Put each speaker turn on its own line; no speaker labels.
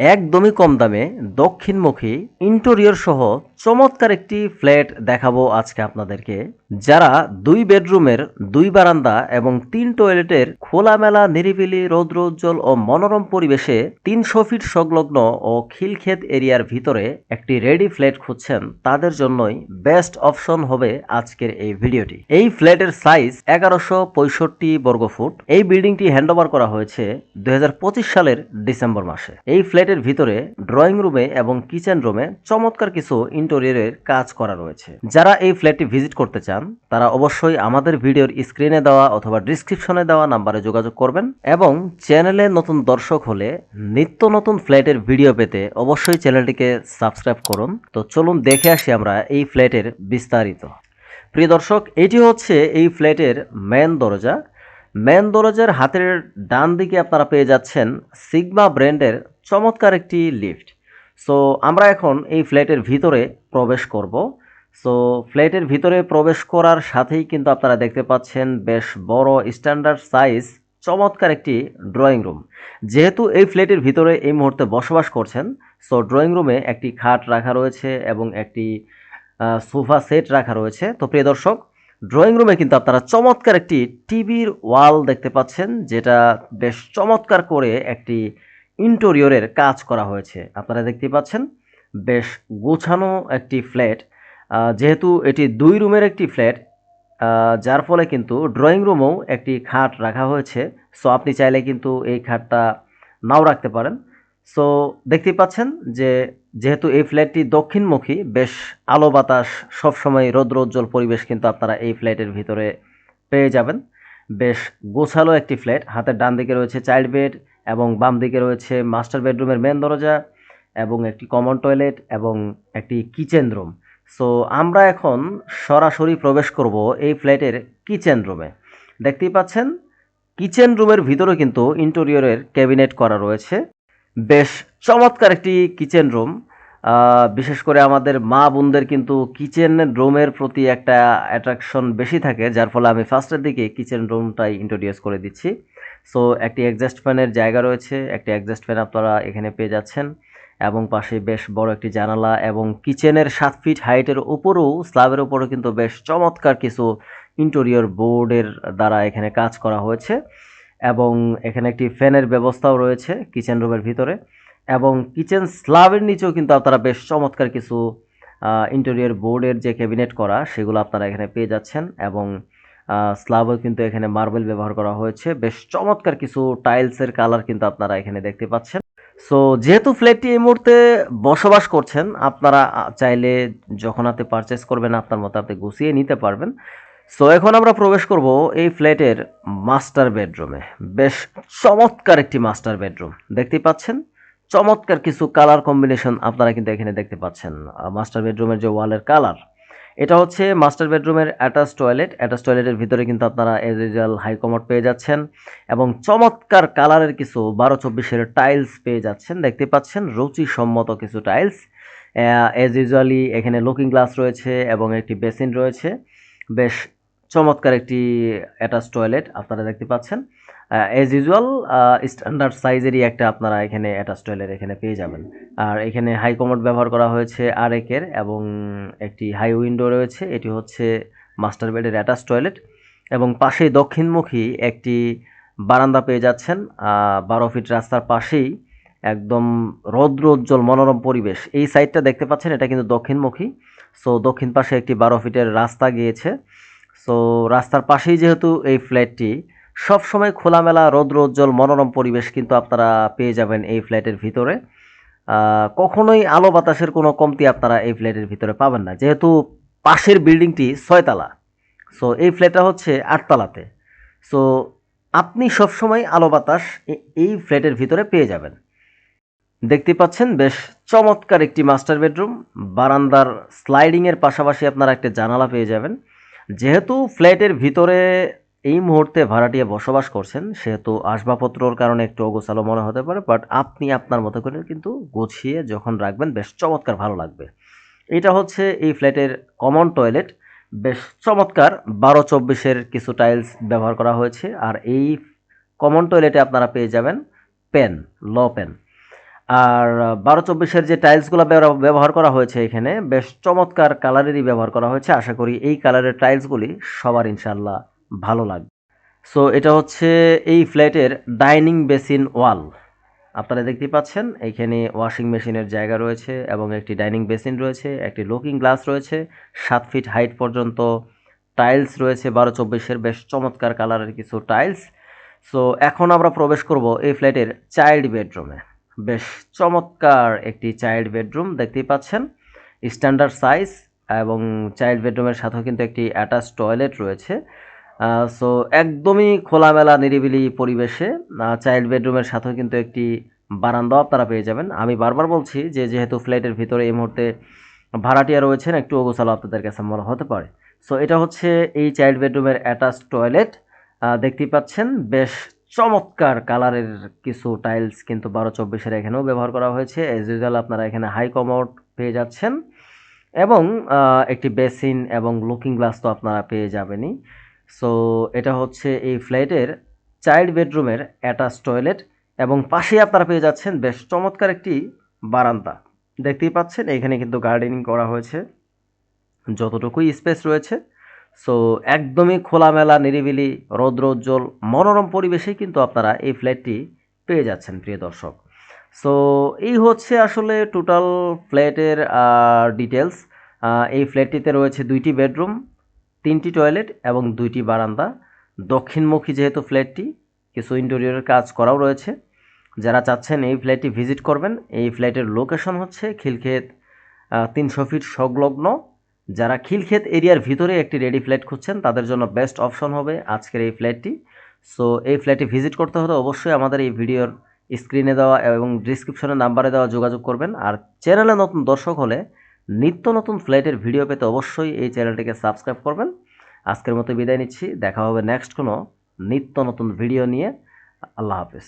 একদমই কম দামে দক্ষিণমুখী ইন্টেরিয়র সহ চমৎকার একটি ফ্ল্যাট দেখাবো আজকে আপনাদেরকে, যারা 2 বেডরুমের 2 বারান্দা এবং 3 টয়লেটের খোলামেলা নিরিবিলি রৌদ্রোজ্জ্বল ও মনোরম পরিবেশে 300 ফিট সংলগ্ন ও খিলক্ষেত এরিয়ার ভিতরে একটি রেডি ফ্ল্যাট খুঁজছেন, তাদের জন্যই বেস্ট অপশন হবে আজকের এই ভিডিওটি। এই ফ্ল্যাটের সাইজ 1165 বর্গফুট। এই বিল্ডিংটি হ্যান্ডওভার করা হয়েছে 2025 সালের ডিসেম্বর মাসে। এই ফ্ল্যাটের ভিতরে ড্রয়িং রুমে এবং কিচেন রুমে চমৎকার কিছু ইন্টেরিয়রের কাজ করা রয়েছে। যারা এই ফ্ল্যাটটি ভিজিট করতে চান তারা অবশ্যই আমাদের ভিডিওর স্ক্রিনে দেওয়া অথবা ডিসক্রিপশনে দেওয়া নাম্বারে যোগাযোগ করবেন, এবং চ্যানেলে নতুন দর্শক হলে নিত্য নতুন ফ্ল্যাটের ভিডিও পেতে অবশ্যই চ্যানেলটিকে সাবস্ক্রাইব করুন। তো চলুন দেখে আসি আমরা এই ফ্ল্যাটের বিস্তারিত। প্রিয় দর্শক, এটি হচ্ছে এই ফ্ল্যাটের মেন দরজা। মেন দরজার হাতের ডান দিকে আপনারা পেয়ে যাচ্ছেন সিগমা ব্র্যান্ডের চমৎকার একটি লিফট। সো আমরা এখন এই ফ্ল্যাটের ভিতরে প্রবেশ করব। সো ফ্ল্যাটের ভিতরে প্রবেশ করার সাথেই কিন্তু আপনারা দেখতে পাচ্ছেন বেশ বড় স্ট্যান্ডার্ড সাইজ চমৎকার একটি ড্রয়িং রুম। যেহেতু এই ফ্ল্যাটের ভিতরে এই মুহূর্তে বসবাস করছেন, সো ড্রয়িং রুমে একটি খাট রাখা রয়েছে এবং একটি সোফা সেট রাখা রয়েছে। তো প্রিয় দর্শক, ড্রয়িং রুমে কিন্তু আপনারা চমৎকার একটি টিভির ওয়াল দেখতে পাচ্ছেন, যেটা বেশ চমৎকার করে একটি ইন্টেরিয়রের কাজ করা হয়েছে। আপনারা দেখতে পাচ্ছেন বেশ গোছানো একটি ফ্ল্যাট। যেহেতু এটি 2 রুমের একটি ফ্ল্যাট, যার ফলে কিন্তু ড্রয়িং রুমেও একটি খাট রাখা হয়েছে। সো আপনি চাইলে কিন্তু এই খাটটা নাও রাখতে পারেন। সো দেখতেই পাচ্ছেন যে যেহেতু এই ফ্ল্যাটটি দক্ষিণমুখী, বেশ আলো বাতাস সবসময় রৌদ্রোজ্জ্বল পরিবেশ কিন্তু আপনারা এই ফ্ল্যাটের ভিতরে পেয়ে যাবেন। বেশ গোছালো একটি ফ্ল্যাট। হাতের ডান দিকে রয়েছে চাইল্ড বেড এবং বাম দিকে রয়েছে মাস্টার বেডরুমের মেন দরজা এবং একটি কমন টয়লেট এবং একটি কিচেন রুম। সো আমরা এখন সরাসরি প্রবেশ করব এই ফ্ল্যাটের কিচেন রুমে। দেখতেই পাচ্ছেন কিচেন রুমের ভিতরে কিন্তু ইন্টেরিয়রের ক্যাবিনেট করা রয়েছে। বেশ চমৎকার একটি কিচেন রুম। বিশেষ করে আমাদের মা বোনদের কিন্তু কিচেন রুমের প্রতি একটা অ্যাট্রাকশন বেশি থাকে, যার ফলে আমি ফার্স্টের দিকে কিচেন রুমটাই ইন্ট্রোডিউস করে দিচ্ছি। সো একটি এক্সস্ট ফ্যানের জায়গা রয়েছে, একটি এক্সস্ট ফ্যান আপনারা এখানে পেয়ে যাচ্ছেন, এবং পাশে বেশ বড় একটি জানালা, এবং কিচেনের 7 ফিট হাইটের উপরেও স্ল্যাবের উপরেও কিন্তু বেশ চমৎকার কিছু ইন্টেরিয়র বোর্ডের দ্বারা এখানে কাজ করা হয়েছে, এবং এখানে একটি ফ্যানের ব্যবস্থাও রয়েছে কিচেন রুমের ভিতরে, এবং কিচেন স্ল্যাবের নিচেও কিন্তু আপনারা বেশ চমৎকার কিছু ইন্টেরিয়র বোর্ডের যে ক্যাবিনেট করা সেগুলো আপনারা এখানে পেয়ে যাচ্ছেন, এবং স্ল্যাবও কিন্তু এখানে মার্বেল ব্যবহার করা হয়েছে। বেশ চমৎকার কিছু টাইলসের কালার কিন্তু আপনারা এখানে দেখতে পাচ্ছেন। সো যেহেতু ফ্ল্যাটটি এই মুহূর্তে বসবাস করছেন, আপনারা চাইলে যখন আপনি পারচেস করবেন আপনার মতো আপনি গুছিয়ে নিতে পারবেন। সো এখন আমরা প্রবেশ করব এই ফ্ল্যাটের মাস্টার বেডরুমে। বেশ চমৎকার একটি মাস্টার বেডরুম দেখতেই পাচ্ছেন। চমৎকার কিছু কালার কম্বিনেশন আপনারা কিন্তু এখানে দেখতে পাচ্ছেন। মাস্টার বেডরুমের যে ওয়ালের কালার, এটা হচ্ছে মাস্টার বেডরুমের অ্যাটাচ টয়লেট। অ্যাটাচ টয়লেটের ভিতরে কিন্তু আপনারা এজ ইউজুয়াল হাই কমোড পেয়ে যাচ্ছেন, এবং চমৎকার কালারের কিছু 12-24-এর টাইলস পেয়ে যাচ্ছেন। দেখতে পাচ্ছেন রুচিসম্মত কিছু টাইলস। এজ ইউজুয়ালি এখানে লুকিং গ্লাস রয়েছে এবং একটি বেসিন রয়েছে। বেশ চমৎকার একটি অ্যাটাচ টয়লেট আপনারা দেখতে পাচ্ছেন। এজ ইউজুয়াল স্ট্যান্ডার্ড সাইজেরই একটা আপনারা এখানে অ্যাটাচ টয়লেট এখানে পেয়ে যাবেন। আর এখানে হাই কমোড ব্যবহার করা হয়েছে আরেকের, এবং একটি হাই উইন্ডো রয়েছে। এটি হচ্ছে মাস্টার বেডের অ্যাটাচ টয়লেট, এবং পাশেই দক্ষিণমুখী একটি বারান্দা পেয়ে যাচ্ছেন। 12 ফিট রাস্তার পাশেই একদম রৌদ্রোজ্জ্বল মনোরম পরিবেশ। এই সাইডটা দেখতে পাচ্ছেন, এটা কিন্তু দক্ষিণমুখী। সো দক্ষিণ পাশে একটি 12 ফিটের রাস্তা গিয়েছে। সো রাস্তার পাশেই যেহেতু এই ফ্ল্যাটটি, সবসময় খোলামেলা রৌদ্রোজ্জ্বল মনোরম পরিবেশ কিন্তু আপনারা পেয়ে যাবেন এই ফ্ল্যাটের ভিতরে। কখনোই আলো বাতাসের কোনো কমতি আপনারা এই ফ্ল্যাটের ভিতরে পাবেন না, যেহেতু পাশের বিল্ডিংটি 6 তলা। সো এই ফ্ল্যাটটা হচ্ছে 8 তলাতে। সো আপনি সবসময় আলো বাতাস এই ফ্ল্যাটের ভিতরে পেয়ে যাবেন। দেখতে পাচ্ছেন বেশ চমৎকার একটি মাস্টার বেডরুম। বারান্দার স্লাইডিংয়ের পাশাপাশি আপনারা একটা জানালা পেয়ে যাবেন। যেহেতু ফ্ল্যাটের ভিতরে এই মুহূর্তে ভাড়াটিয়া বসবাস করছেন, সেহেতু আসবাবপত্রর কারণে একটু অগোছালো মনে হতে পারে, বাট আপনি আপনার মতো করে কিন্তু গুছিয়ে যখন রাখবেন বেশ চমৎকার ভালো লাগবে। এটা হচ্ছে এই ফ্ল্যাটের কমন টয়লেট। বেশ চমৎকার 12-24-এর কিছু টাইলস ব্যবহার করা হয়েছে, আর এই কমন টয়লেটে আপনারা পেয়ে যাবেন পেন, ল পেন। আর 12-24-এর যে টাইলসগুলো ব্যবহার করা হয়েছে এখানে বেশ চমৎকার কালারেরই ব্যবহার করা হয়েছে। আশা করি এই কালারের টাইলসগুলি সবার ইনশাআল্লাহ ভালো লাগবে। সো এটা হচ্ছে এই ফ্ল্যাটের ডাইনিং বেসিন ওয়াল। আপনারা দেখতেই পাচ্ছেন এইখানে ওয়াশিং মেশিনের জায়গা রয়েছে এবং একটি ডাইনিং বেসিন রয়েছে, একটি লুকিং গ্লাস রয়েছে, 7 ফিট হাইট পর্যন্ত টাইলস রয়েছে 12-24-এর বেশ চমৎকার কালারের কিছু টাইলস। সো এখন আমরা প্রবেশ করব এই ফ্ল্যাটের চাইল্ড বেডরুমে। বেশ চমৎকার একটি চাইল্ড বেডরুম দেখতেই পাচ্ছেন, স্ট্যান্ডার্ড সাইজ এবং চাইল্ড বেডরুমের সাথেও কিন্তু একটি অ্যাটাচ টয়লেট রয়েছে। সো একদমই খোলামেলা নিরিবিলি পরিবেশে চাইল্ড বেডরুমের সাথেও কিন্তু একটি বারান্দাও আপনারা পেয়ে যাবেন। আমি বারবার বলছি যে যেহেতু ফ্ল্যাটের ভিতরে এই মুহূর্তে ভাড়াটিয়া রয়েছেন, একটু অগোছালো আপনাদের কাছে মনে হতে পারে। সো এটা হচ্ছে এই চাইল্ড বেডরুমের অ্যাটাচ টয়লেট। দেখতেই পাচ্ছেন বেশ চমৎকার কালারের কিছু টাইলস কিন্তু 12-24-এর এখানেও ব্যবহার করা হয়েছে। এজ ইউজুয়াল আপনারা এখানে হাই কমোড পেয়ে যাচ্ছেন এবং একটি বেসিন এবং লুকিং গ্লাস তো আপনারা পেয়ে যাবেনই। সো এটা হচ্ছে এই ফ্ল্যাটের চাইল্ড বেডরুমের অ্যাটাচ টয়লেট এবং পাশেই আপনারা পেয়ে যাচ্ছেন বেশ চমৎকার একটি বারান্দা। দেখতেই পাচ্ছেন এখানে কিন্তু গার্ডেনিং করা হয়েছে যতটুকুই স্পেস রয়েছে। সো একদমই খোলামেলা নিরিবিলি রৌদ্রোজ্জ্বল মনোরম পরিবেশেই কিন্তু আপনারা এই ফ্ল্যাটটি পেয়ে যাচ্ছেন প্রিয় দর্শক। সো এই হচ্ছে আসলে টোটাল ফ্ল্যাটের ডিটেলস। এই ফ্ল্যাটটিতে রয়েছে 2টি বেডরুম, 3টি টয়লেট এবং 2টি বারান্দা। দক্ষিণমুখী যেহেতু ফ্ল্যাটটি, কিছু ইন্টেরিয়রের কাজ করাও রয়েছে। যারা চাচ্ছেন এই ফ্ল্যাটটি ভিজিট করবেন, এই ফ্ল্যাটের লোকেশন হচ্ছে খিলক্ষেত 300 ফিট সংলগ্ন। যারা খিলক্ষেত এরিয়ার ভিতরে একটি রেডি ফ্ল্যাট খুঁজছেন তাদের জন্য বেস্ট অপশন হবে আজকের এই ফ্ল্যাটটি। সো এই ফ্ল্যাটটি ভিজিট করতে হলে অবশ্যই আমাদের এই ভিডিওর স্ক্রিনে দেওয়া এবং ডিসক্রিপশনে নাম্বারে দেওয়া যোগাযোগ করবেন। আর চ্যানেলে নতুন দর্শক হলে নিত্য নতুন ফ্ল্যাটের ভিডিও পেতে অবশ্যই এই চ্যানেলটিকে সাবস্ক্রাইব করবেন। আজকের মতো বিদায় নিচ্ছি, দেখা হবে নেক্সট কোনো নিত্য নতুন ভিডিও নিয়ে। আল্লাহ হাফেজ।